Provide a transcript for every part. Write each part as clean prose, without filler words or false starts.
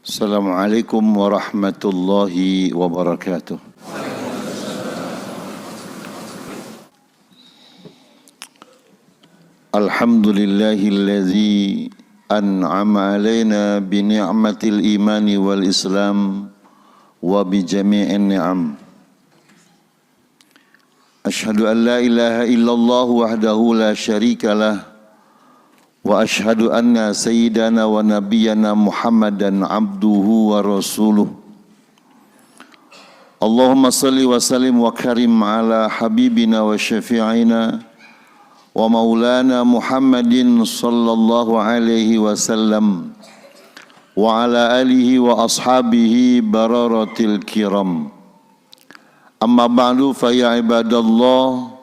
Assalamualaikum warahmatullahi wabarakatuh. Alhamdulillahilladzi an'ama alaina bi ni'matil imani wal islam wa bi jami'in ni'am. Ashhadu an la ilaha illallah wahdahu la syarikalah wa ashhadu anna sayyidana wa nabiyyana Muhammadan abduhu wa rasuluh. Allahumma salli wa sallim wa karim ala habibina wa syafi'ina wa maulana Muhammadin sallallahu alaihi wasallam wa ala alihi wa ashabihi bararatil kiram. Amma ba'du fa ya ibadallah,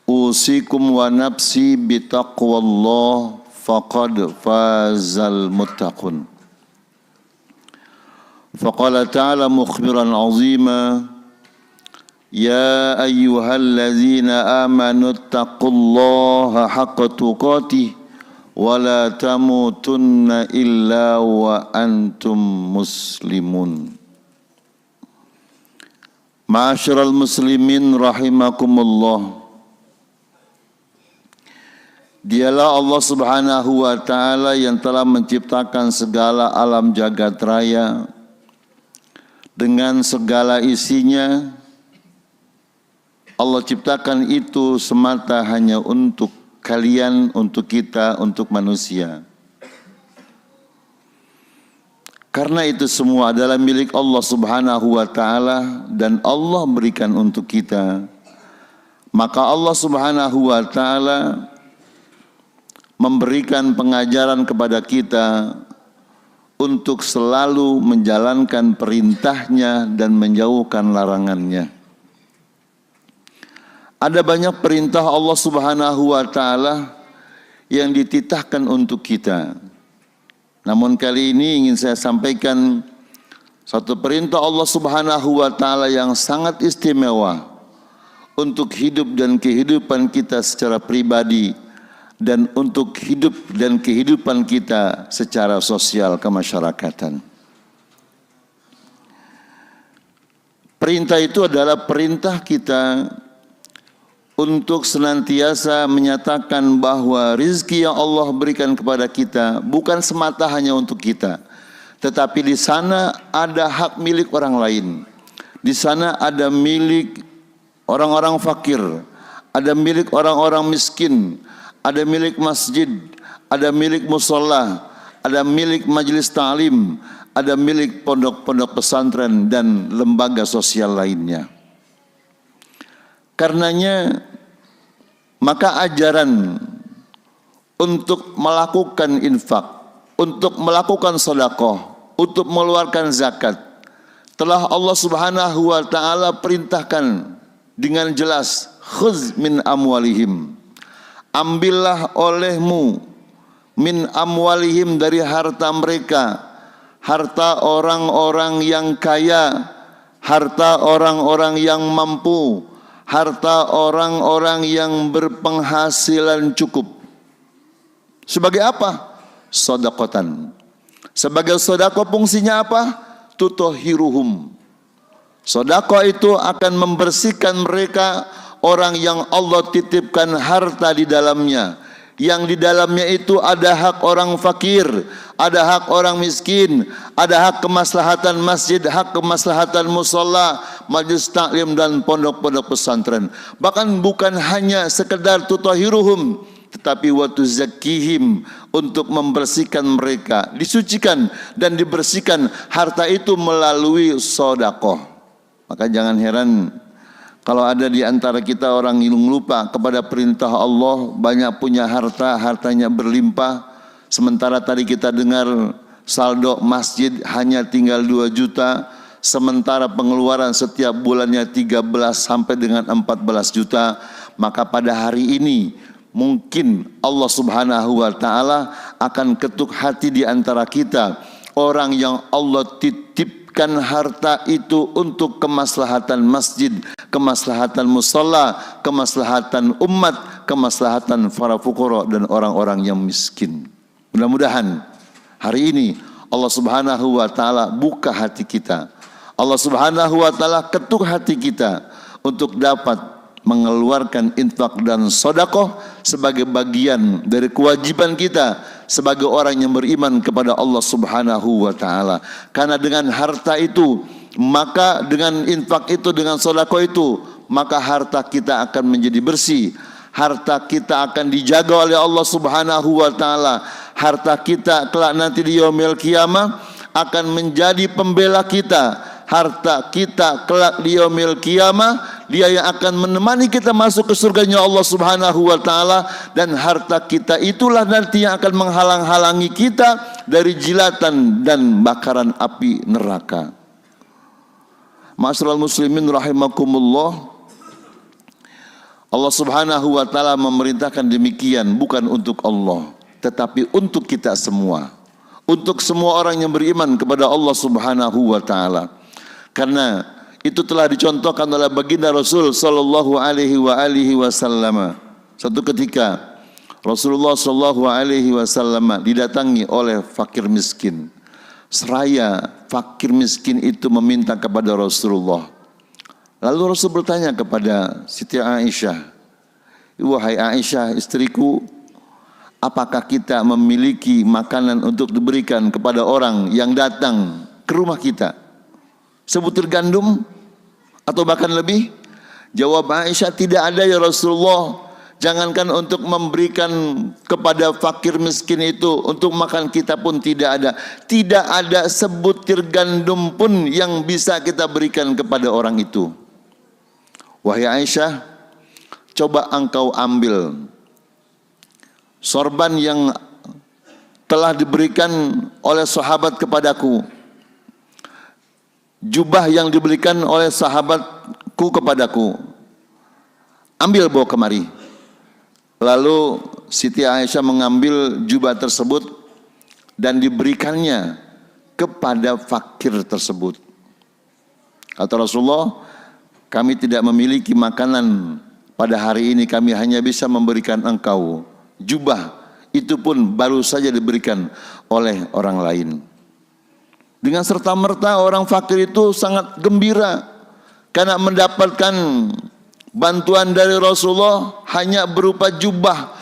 usikum wa nafsi bitaqwallah faqad fazal muttaqun. Faqala ta'ala mukhbiran azima, ya ayyuhalladzina amanu taqullaha haqqa tuqatih wa la tamutunna illa wa antum muslimun. Ma'asyiral muslimin rahimakumullah. Dialah Allah Subhanahu wa ta'ala yang telah menciptakan segala alam jagat raya dengan segala isinya. Allah ciptakan itu semata hanya untuk kalian, untuk kita, untuk manusia. Karena itu semua adalah milik Allah Subhanahu wa ta'ala dan Allah berikan untuk kita. Maka Allah Subhanahu wa ta'ala memberikan pengajaran kepada kita untuk selalu menjalankan perintahnya dan menjauhkan larangannya. Ada banyak perintah Allah Subhanahu wa ta'ala yang dititahkan untuk kita. Namun kali ini ingin saya sampaikan satu perintah Allah Subhanahu wa ta'ala yang sangat istimewa untuk hidup dan kehidupan kita secara pribadi dan untuk hidup dan kehidupan kita secara sosial kemasyarakatan. Perintah itu adalah perintah kita untuk senantiasa menyatakan bahwa rizki yang Allah berikan kepada kita bukan semata hanya untuk kita, tetapi di sana ada hak milik orang lain. Di sana ada milik orang-orang fakir, ada milik orang-orang miskin, ada milik masjid, ada milik musholla, ada milik majelis ta'lim, ada milik pondok-pondok pesantren dan lembaga sosial lainnya. Karenanya maka ajaran untuk melakukan infak, untuk melakukan sedekah, untuk mengeluarkan zakat telah Allah Subhanahu wa ta'ala perintahkan dengan jelas. Khudz min amwalihim, ambillah olehmu min amwalihim, dari harta mereka, harta orang-orang yang kaya, harta orang-orang yang mampu, harta orang-orang yang berpenghasilan cukup. Sebagai apa? Sedekatan. Sebagai sedekah fungsinya apa? Tutahhiruhum. Sedekah itu akan membersihkan mereka, orang yang Allah titipkan harta di dalamnya, yang di dalamnya itu ada hak orang fakir, ada hak orang miskin, ada hak kemaslahatan masjid, hak kemaslahatan musholla, majelis taklim dan pondok-pondok pesantren. Bahkan bukan hanya sekedar tutahhiruhum, tetapi wa tuzakkihim, untuk membersihkan mereka, disucikan dan dibersihkan harta itu melalui sedekah. Maka jangan heran kalau ada di antara kita orang yang lupa kepada perintah Allah, banyak punya harta, hartanya berlimpah. Sementara tadi kita dengar saldo masjid hanya tinggal 2 juta, sementara pengeluaran setiap bulannya 13 sampai dengan 14 juta. Maka pada hari ini mungkin Allah Subhanahu wa ta'ala akan ketuk hati di antara kita, orang yang Allah titipkan harta itu untuk kemaslahatan masjid, kemaslahatan musholla, kemaslahatan umat, kemaslahatan para fuqara dan orang-orang yang miskin. Mudah-mudahan hari ini Allah Subhanahu wa taala buka hati kita. Allah Subhanahu wa taala ketuk hati kita untuk dapat mengeluarkan infak dan sedekah sebagai bagian dari kewajiban kita sebagai orang yang beriman kepada Allah Subhanahu wa taala. Karena dengan harta itu, maka dengan infak itu, dengan sedekah itu, maka harta kita akan menjadi bersih. Harta kita akan dijaga oleh Allah Subhanahu wa taala. Harta kita kelak nanti di yaumil qiyamah akan menjadi pembela kita. Harta kita kelak di yaumil qiyamah, dia yang akan menemani kita masuk ke surganya Allah Subhanahu wa taala, dan harta kita itulah nanti yang akan menghalang-halangi kita dari jilatan dan bakaran api neraka. Ma'asyiral muslimin rahimakumullah, Allah Subhanahu wa taala memerintahkan demikian bukan untuk Allah, tetapi untuk kita semua. Untuk semua orang yang beriman kepada Allah Subhanahu wa taala. Karena itu telah dicontohkan oleh baginda Rasul sallallahu alaihi wasallam. Satu ketika Rasulullah sallallahu alaihi wasallam didatangi oleh fakir miskin. Seraya fakir miskin itu meminta kepada Rasulullah. Lalu Rasul bertanya kepada Siti Aisyah, "Wahai Aisyah, istriku, apakah kita memiliki makanan untuk diberikan kepada orang yang datang ke rumah kita? Sebutir gandum atau bahkan lebih?" Jawab Aisyah, "Tidak ada ya Rasulullah. Jangankan untuk memberikan kepada fakir miskin itu, untuk makan kita pun tidak ada. Tidak ada sebutir gandum pun yang bisa kita berikan kepada orang itu." Wahai Aisyah, coba engkau ambil sorban yang telah diberikan oleh sahabat kepadaku, jubah yang diberikan oleh sahabatku kepadaku, ambil bawa kemari. Lalu Siti Aisyah mengambil jubah tersebut dan diberikannya kepada fakir tersebut. Kata Rasulullah, "Kami tidak memiliki makanan pada hari ini, kami hanya bisa memberikan engkau jubah, itu pun baru saja diberikan oleh orang lain." Dengan serta-merta orang fakir itu sangat gembira karena mendapatkan bantuan dari Rasulullah hanya berupa jubah.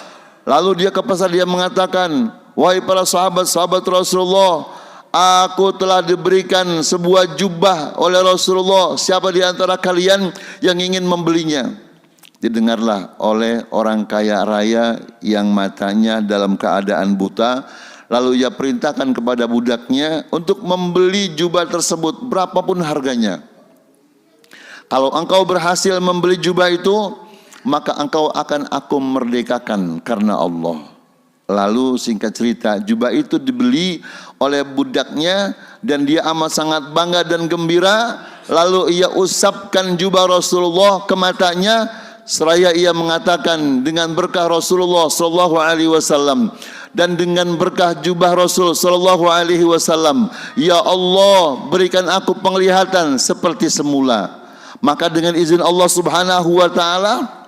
Lalu dia ke pasar, dia mengatakan, "Wahai para sahabat-sahabat Rasulullah, aku telah diberikan sebuah jubah oleh Rasulullah. Siapa di antara kalian yang ingin membelinya?" Didengarlah oleh orang kaya raya yang matanya dalam keadaan buta. Lalu ia perintahkan kepada budaknya untuk membeli jubah tersebut berapapun harganya. "Kalau engkau berhasil membeli jubah itu, maka engkau akan aku merdekakan karena Allah." Lalu singkat cerita, jubah itu dibeli oleh budaknya dan dia amat sangat bangga dan gembira. Lalu ia usapkan jubah Rasulullah ke matanya, seraya ia mengatakan, dengan berkah Rasulullah sallallahu alaihi wasallam dan dengan berkah jubah Rasul sallallahu alaihi wasallam, "Ya Allah, berikan aku penglihatan seperti semula." Maka dengan izin Allah Subhanahu wa taala,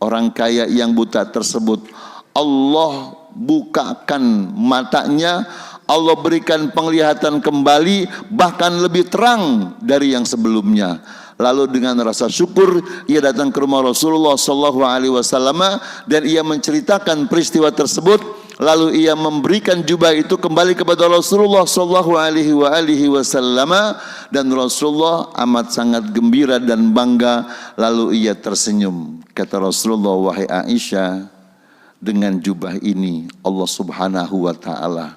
orang kaya yang buta tersebut Allah bukakan matanya, Allah berikan penglihatan kembali, bahkan lebih terang dari yang sebelumnya. Lalu dengan rasa syukur ia datang ke rumah Rasulullah sallallahu alaihi wasallam dan ia menceritakan peristiwa tersebut. Lalu ia memberikan jubah itu kembali kepada Rasulullah sallallahu alaihi wasallam dan Rasulullah amat sangat gembira dan bangga. Lalu ia tersenyum. Kata Rasulullah, "Wahai Aisyah, dengan jubah ini Allah Subhanahu wa taala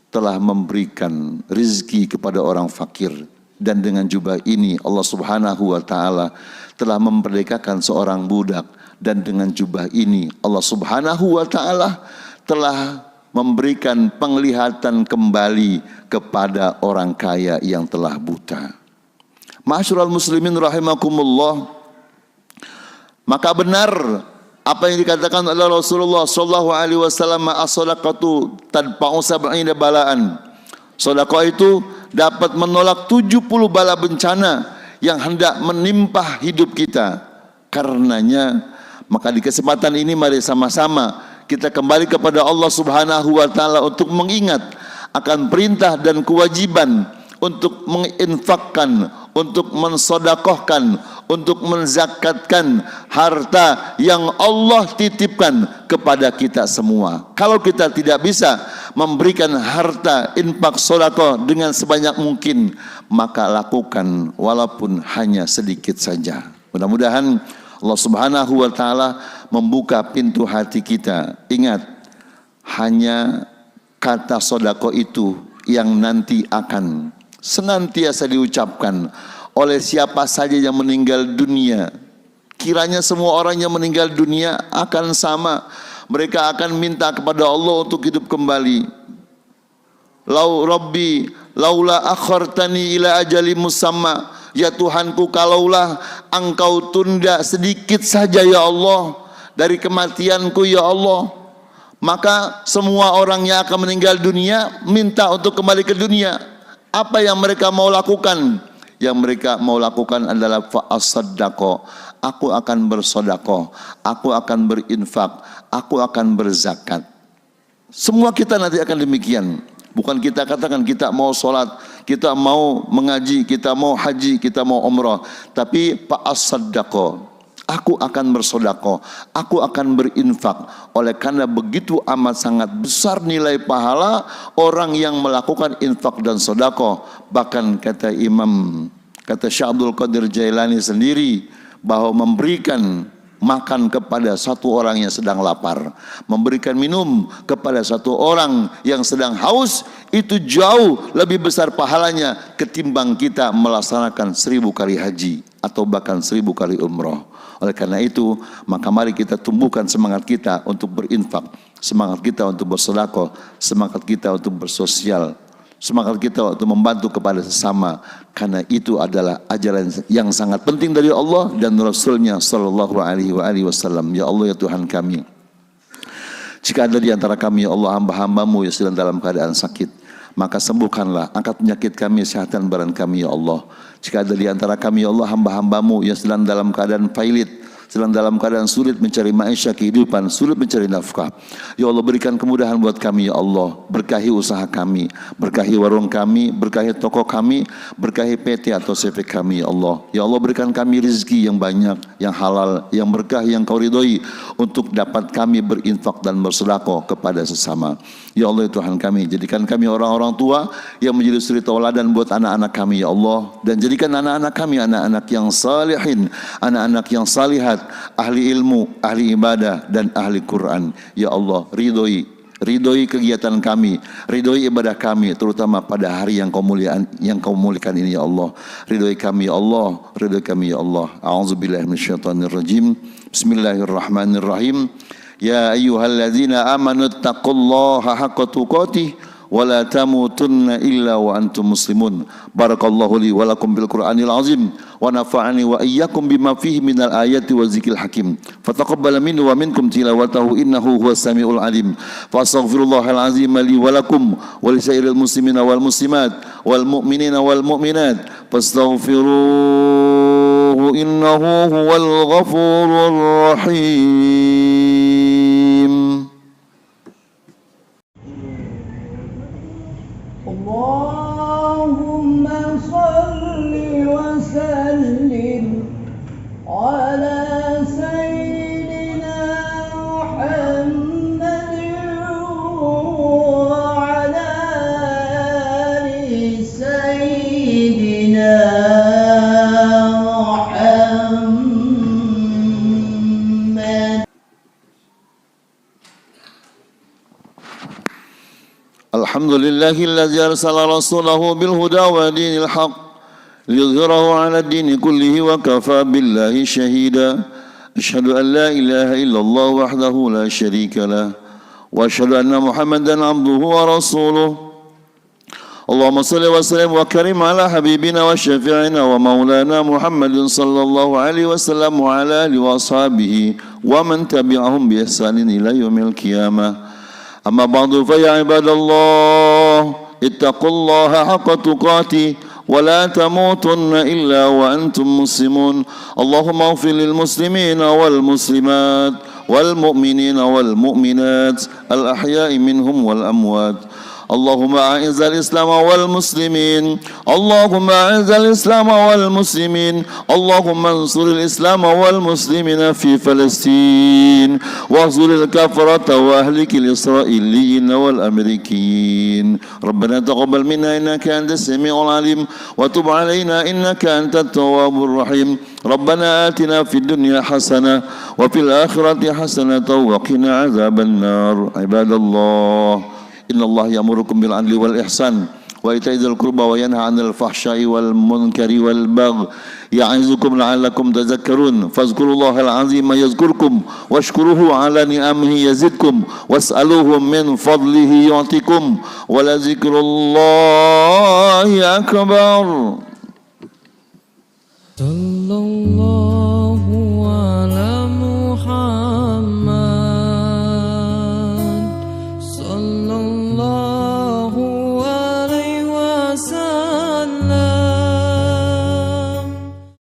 telah memberikan rizki kepada orang fakir, dan dengan jubah ini Allah Subhanahu wa taala telah memerdekakan seorang budak, dan dengan jubah ini Allah Subhanahu wa taala telah memberikan penglihatan kembali kepada orang kaya yang telah buta." Ma'asyiral muslimin rahimakumullah, maka benar apa yang dikatakan oleh Rasulullah sallallahu alaihi wasallam, "As-shadaqatu tadfa'u sab'ina bala'an." Sedekah itu dapat menolak 70 bala bencana yang hendak menimpa hidup kita. Karenanya, maka di kesempatan ini mari sama-sama kita kembali kepada Allah Subhanahu wa taala untuk mengingat akan perintah dan kewajiban untuk menginfakkan, untuk mensodakohkan, untuk menzakatkan harta yang Allah titipkan kepada kita semua. Kalau kita tidak bisa memberikan harta infak sodakoh dengan sebanyak mungkin, maka lakukan walaupun hanya sedikit saja. Mudah-mudahan Allah Subhanahu wa Ta'ala membuka pintu hati kita. Ingat, hanya kata sodakoh itu yang nanti akan senantiasa diucapkan oleh siapa saja yang meninggal dunia. Kiranya semua orang yang meninggal dunia akan sama. Mereka akan minta kepada Allah untuk hidup kembali. Lau Rabbi laula akhartani ila ajali musamma. Ya Tuhanku, kalaulah Engkau tunda sedikit saja ya Allah dari kematianku ya Allah, maka semua orang yang akan meninggal dunia minta untuk kembali ke dunia. Apa yang mereka mau lakukan? Yang mereka mau lakukan adalah fa'asaddaqo. Aku akan bersodakoh, aku akan berinfak, aku akan berzakat. Semua kita nanti akan demikian. Bukan kita katakan kita mau sholat, kita mau mengaji, kita mau haji, kita mau umrah, tapi fa'asaddaqo. Aku akan bersodakoh, aku akan berinfak. Oleh karena begitu amat sangat besar nilai pahala orang yang melakukan infak dan sodakoh. Bahkan kata Syekh Abdul Qadir Jailani sendiri, bahwa memberikan makan kepada satu orang yang sedang lapar, memberikan minum kepada satu orang yang sedang haus, itu jauh lebih besar pahalanya ketimbang kita melaksanakan 1000 kali haji atau bahkan 1000 kali umroh. Oleh karena itu, maka mari kita tumbuhkan semangat kita untuk berinfak, semangat kita untuk bersedekah, semangat kita untuk bersosial, semangat kita untuk membantu kepada sesama, karena itu adalah ajaran yang sangat penting dari Allah dan Rasulnya sallallahu alaihi wasallam. Ya Allah, ya Tuhan kami, jika ada di antara kami ya Allah hamba-hambamu yang sedang dalam keadaan sakit, maka sembuhkanlah, angkat penyakit kami, sehatkan badan kami ya Allah. Jika ada di antara kami ya Allah hamba-hambamu yang sedang dalam keadaan pailit, sedang dalam keadaan sulit mencari maisha kehidupan, sulit mencari nafkah, ya Allah berikan kemudahan buat kami ya Allah. Berkahi usaha kami, berkahi warung kami, berkahi toko kami, berkahi PT atau CV kami ya Allah. Ya Allah berikan kami rezeki yang banyak, yang halal, yang berkah, yang Kau ridhoi, untuk dapat kami berinfak dan bersedekah kepada sesama. Ya Allah, ya Tuhan kami, jadikan kami orang-orang tua yang menjadi suri tauladan buat anak-anak kami ya Allah, dan jadikan anak-anak kami anak-anak yang salihin, anak-anak yang salihat, ahli ilmu, ahli ibadah dan ahli Quran. Ya Allah, ridhoi kegiatan kami, ridhoi ibadah kami, terutama pada hari yang Kau muliakan ini ya Allah. Ridhoi kami ya Allah, ridhoi kami ya Allah. A'udzubillahi minasyaitonirrajim. Bismillahirrahmanirrahim. Ya ayyuhalladzina amanu taqullaha haqqa tuqatih wa la tamutunna illa wa antum muslimun. Barakallahu li wa lakum bil Qur'anil azim wa nafa'ani wa iyyakum bima fihi minal ayati wa zikril hakim. Fataqabbal minni wa minkum tilawatahu innahu huwas samiul alim. Fastaghfirullahal azim li wa lakum wa lisairil muslimina wal muslimat wal mu'minina wal mu'minat fastaghfiruhu innahu huwal ghafurur rahim. Allahumma salli wa sallim ala sayyidina Muhammadin wa ala ali sayyidina Muhammad. Alhamdulillahilladzi arsala rasulahu bil huda wa dinil haq liyudhhirahu 'ala ad-dini kullihi wa kafa billahi shahida. Asyhadu an la ilaha illallah wahdahu la syarika lah wa asyhadu anna Muhammadan 'abduhu wa rasuluh. Allahumma salli wa sallim wa karim ala habibina wa syafi'ina wa maulana Muhammadin sallallahu alaihi wasallam wa ala alihi wa ashabihi wa man tabi'ahum bi ihsanin ila yaumil qiyamah. Amma ba'du fa ya ibadallah ittaqullaha haqqa tuqatih wa la tamutunna illa wa antum muslimun. Allahumma ighfir lil muslimina wal muslimat wal mu'minina wal mu'minat al ahya'i minhum wal amwat. اللهم أعز الإسلام والمسلمين اللهم أعز الإسلام والمسلمين اللهم انصر الإسلام والمسلمين في فلسطين واخذل الكفرة وأهلك الإسرائيليين والأمريكيين ربنا تقبل منا إنك أنت السميع العليم وتب علينا إنك أنت التواب الرحيم ربنا آتنا في الدنيا حسنة وفي الآخرة حسنة وقنا عذاب النار عباد الله إن الله يأمركم بالعدل والإحسان وإيتاء ذي القربى وينهى عن الفحشاء والمنكر والبغي يعظكم لعلكم تذكرون فاذكروا الله العظيم يذكركم واشكروه على نعمه يزدكم واسألوه من فضله يعطكم ولذكر الله أكبر.